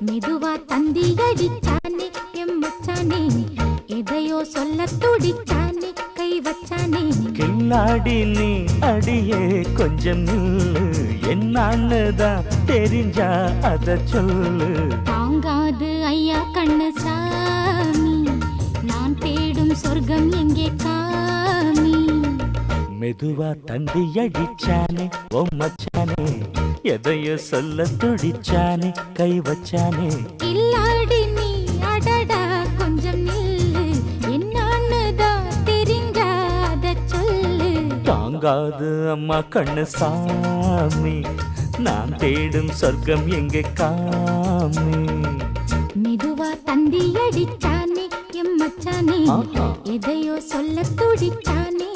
மெதுவா தந்தி அடிச்சானே எம்மச்சானே எதையோ சொல்ல துடிச்சானே கை வச்சானே கில்லாடி நீ அடியே கொஞ்சம் நில்லு என்னான்னுதான் தெரிஞ்சா அத சொல்லு தாங்காது ஐயா கண்ணு சாமி நான் தேடும் சொர்க்கம் எங்கே காமி மெதுவா தந்தி அடிச்சானே ஓ மச்சானே எதையோ சொல்ல துடிச்சானே கை வச்சானே கில்லாடி நீ அடடா கொஞ்சம் நில்லு என்னான்னுதான் தெரிஞ்சாத சொல்லு தாங்காது அம்மா கண்ணு சாமி நான் தேடும் சொர்க்கம் எங்கே காமி மெதுவா தந்தி அடிச்சானே எம்மச்சானே எதையோ சொல்ல துடிச்சானே